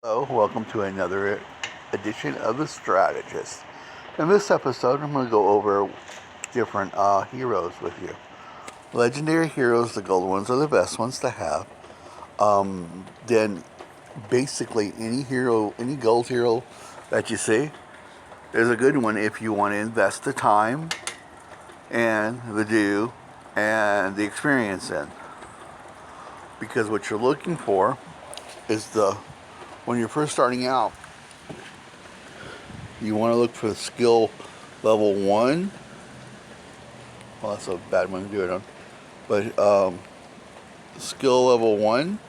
Hello, welcome to another edition of The Strategist. In this episode, I'm going to go over different heroes with you. Legendary heroes, the gold ones, are the best ones to have. Then, basically, any hero, any gold hero that you see is a good one if you want to invest the time and the due and the experience in. Because what you're looking for is when you're first starting out, you want to look for the skill level 1. Well, that's a bad one to do it on. But skill level 1,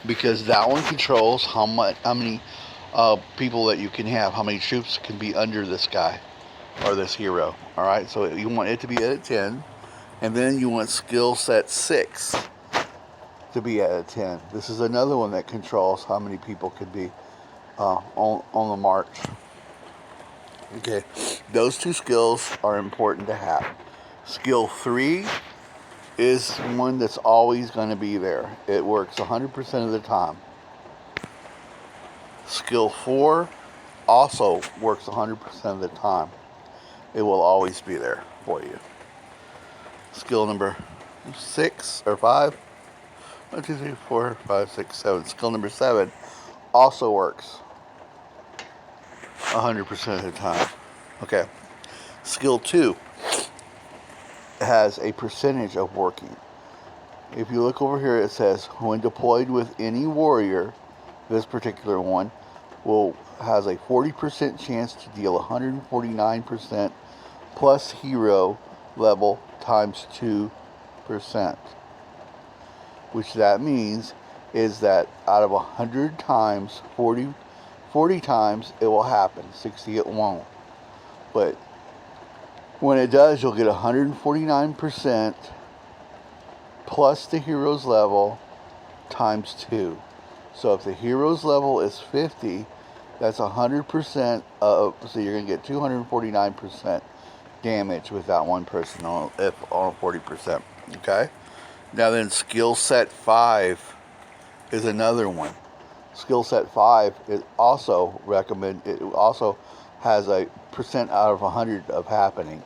because that one controls how many people that you can have, how many troops can be under this guy or this hero. All right, so you want it to be at 10, and then you want skill set 6 to be at a 10. This is another one that controls how many people could be on the march. Okay, those two skills are important to have. Skill 3 is one that's always going to be there. It works 100% of the time. Skill 4 also works 100% of the time. It will always be there for you. Skill number 6 or 5. 1, 2, 3, 4, 5, 6, 7. Skill number 7 also works 100% of the time. Okay. Skill 2 has a percentage of working. If you look over here, it says when deployed with any warrior, this particular one has a 40% chance to deal 149% plus hero level times 2%. Which that means is that out of 100 times, 40 times it will happen. 60 it won't. But when it does, you'll get 149% plus the hero's level times 2. So if the hero's level is 50, that's 100% of, so you're going to get 249% damage with that one person on 40%. Okay? Now then, skill set 5 is another one. Skill set 5 is also it also has a percent out of 100 of happening.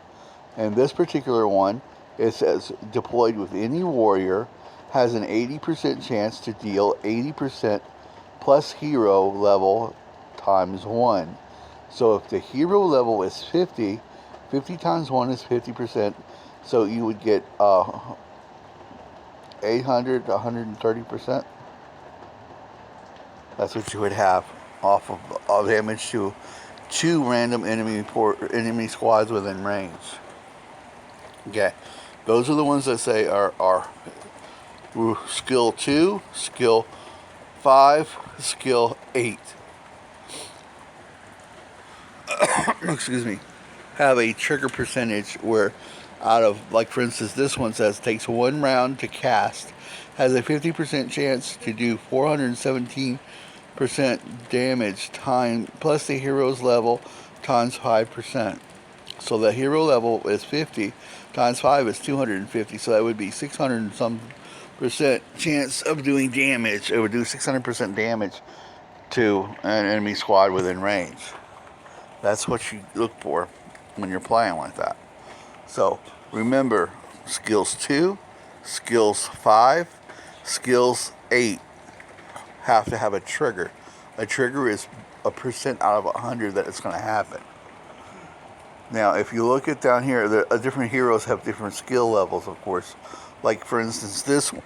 And this particular one, it says deployed with any warrior has an 80% chance to deal 80% plus hero level times 1. So if the hero level is 50, 50 times 1 is 50%. So you would get 800 to 130%. That's what you would have off of damage to 2 random enemy squads within range. Okay, those are the ones that say are skill 2, skill 5, skill 8. Excuse me. Have a trigger percentage where out of, like for instance, this one says takes 1 round to cast, has a 50% chance to do 417% damage time plus the hero's level times 5%. So the hero level is 50 times 5 is 250, so that would be 600 and some percent chance of doing damage. It would do 600% damage to an enemy squad within range. That's what you look for when you're playing like that. So remember, skills 2, skills 5, skills 8 have to have a trigger. A trigger is a percent out of 100 that it's going to happen. Now, if you look at down here, the different heroes have different skill levels, of course. Like, for instance, this one.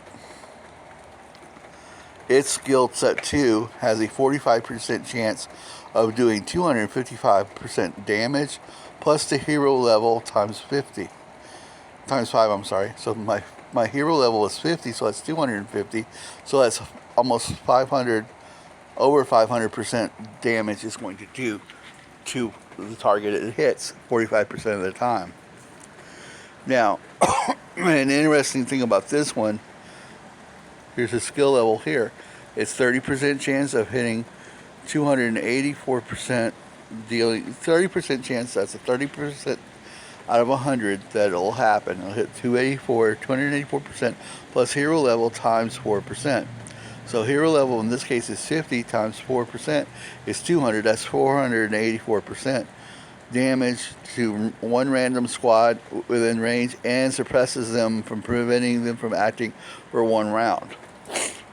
Its skill set 2 has a 45% chance of doing 255% damage plus the hero level times 50. Times 5, I'm sorry. So my hero level is 50, so that's 250. So that's almost 500, over 500% damage is going to do to the target it hits 45% of the time. Now, an interesting thing about this one, here's a skill level here. It's 30% chance of hitting 284% dealing, 30% chance, that's a 30% out of 100 that it'll happen. It'll hit 284% plus hero level times 4%. So hero level in this case is 50 times 4% is 200. That's 484% damage to one random squad within range and suppresses them from preventing them from acting for one round.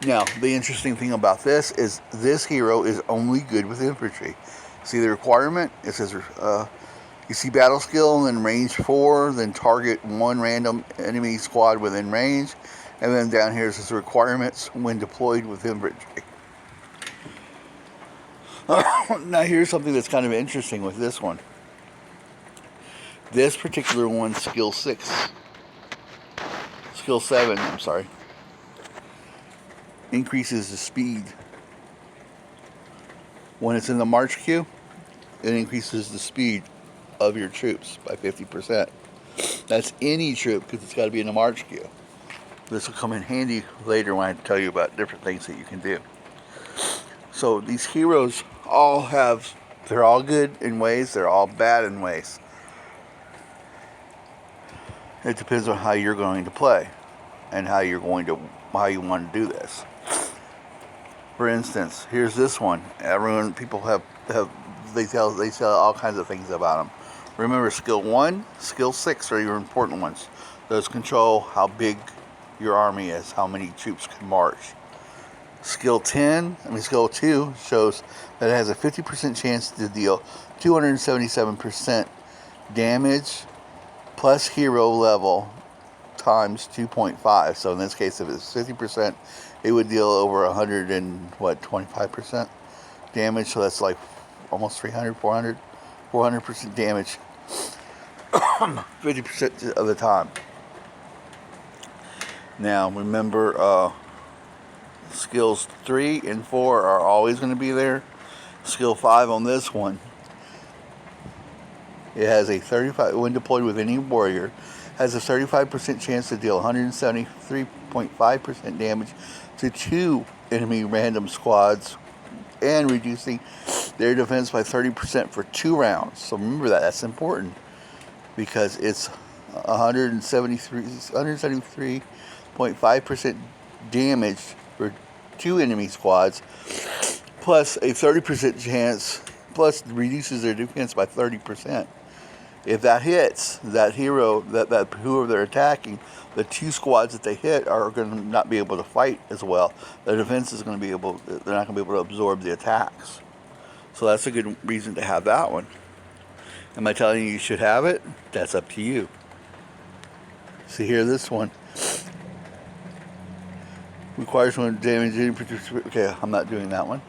Now, the interesting thing about this is this hero is only good with infantry. See the requirement? It says you see battle skill, and then range 4, then target one random enemy squad within range, and then down here it says requirements when deployed with infantry. Now here's something that's kind of interesting with this one. This particular one, skill 7, I'm sorry, increases the speed. When it's in the march queue, it increases the speed of your troops by 50%. That's any troop, because it's got to be in the march queue. This will come in handy later when I tell you about different things that you can do. So these heroes they're all good in ways, they're all bad in ways. It depends on how you're going to play and how you want to do this. For instance, here's this one. People they tell all kinds of things about them. Remember, skill 1, skill 6 are your important ones. Those control how big your army is, how many troops can march. Skill 2 shows that it has a 50% chance to deal 277% damage plus hero level times 2.5. So in this case, if it's 50%, it would deal over 25% damage. So that's like almost 400% damage 50% of the time. Now remember, skills 3 and 4 are always going to be there. Skill 5 on this one, it has a 35, when deployed with any warrior, has a 35% chance to deal 173.5% damage to 2 enemy random squads and reducing their defense by 30% for 2 rounds. So remember that's important, because it's 173.5% damage for 2 enemy squads, plus a 30% chance, plus reduces their defense by 30%. If that hits, that hero, that whoever they're attacking, the 2 squads that they hit are going to not be able to fight as well. Their defense is going to they're not going to be able to absorb the attacks. So that's a good reason to have that one. Am I telling you should have it? That's up to you. See here, this one requires one damage. Okay, I'm not doing that one.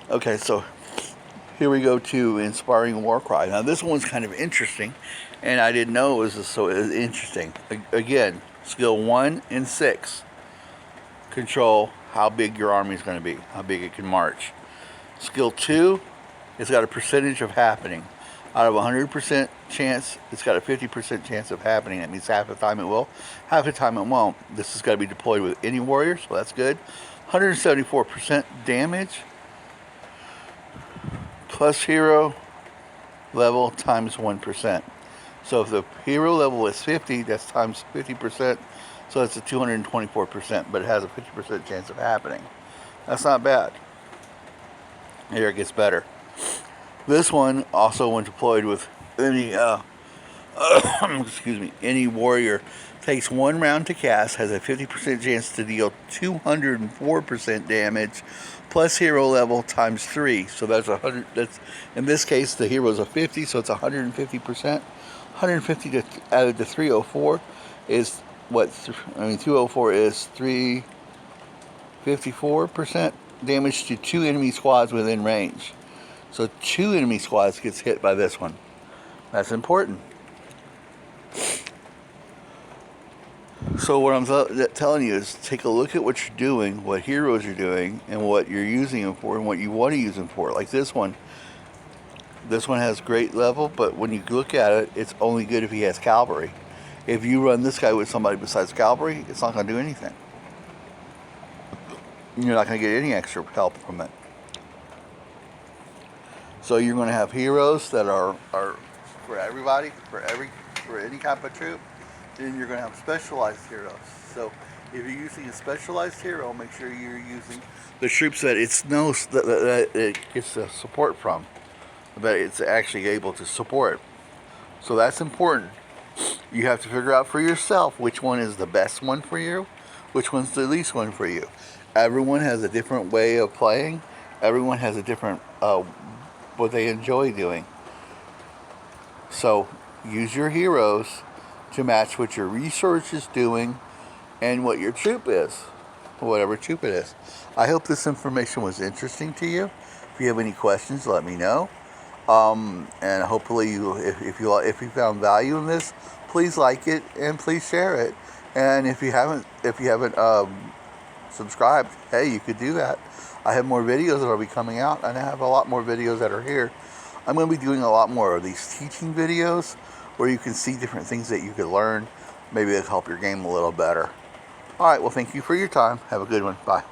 Okay, so here we go to Inspiring Warcry. Now this one's kind of interesting, and I didn't know it was so interesting. Again, skill 1 and 6 control how big your army is going to be, how big it can march. Skill 2, it's got a percentage of happening. Out of 100% chance, it's got a 50% chance of happening. That means half the time it will, half the time it won't. This has got to be deployed with any warrior, so that's good. 174% damage plus hero level times 1%. So if the hero level is 50, that's times 50%, so it's a 224%, but it has a 50% chance of happening. That's not bad. Here it gets better. This one also, when deployed with any any warrior, takes 1 round to cast, has a 50% chance to deal 204% damage plus hero level times 3. So that's 100. That's, in this case, the hero is a 50, so it's 150%. 150 added to 304 is what? 204 is 354% damage to 2 enemy squads within range. So 2 enemy squads gets hit by this one. That's important. So what I'm telling you is take a look at what you're doing, what heroes you're doing, and what you're using them for, and what you want to use them for. Like this one. This one has great level, but when you look at it, it's only good if he has cavalry. If you run this guy with somebody besides cavalry, it's not going to do anything. You're not going to get any extra help from it. So you're going to have heroes that are for everybody, for any type of troop. Then you're going to have specialized heroes. So If you're using a specialized hero, make sure you're using the troops that it's knows that it gets the support from, that it's actually able to support. So that's important. You have to figure out for yourself which one is the best one for you, which one's the least one for you. Everyone has a different way of playing. Everyone has a different what they enjoy doing. So use your heroes to match what your research is doing and what your troop is, whatever troop it is. I hope this information was interesting to you. If you have any questions, let me know. And hopefully, if you found value in this, please like it and please share it. And if you haven't subscribed, hey, you could do that. I have more videos that will be coming out, and I have a lot more videos that are here. I'm going to be doing a lot more of these teaching videos where you can see different things that you could learn. Maybe it'll help your game a little better. All right, well, thank you for your time. Have a good one. Bye.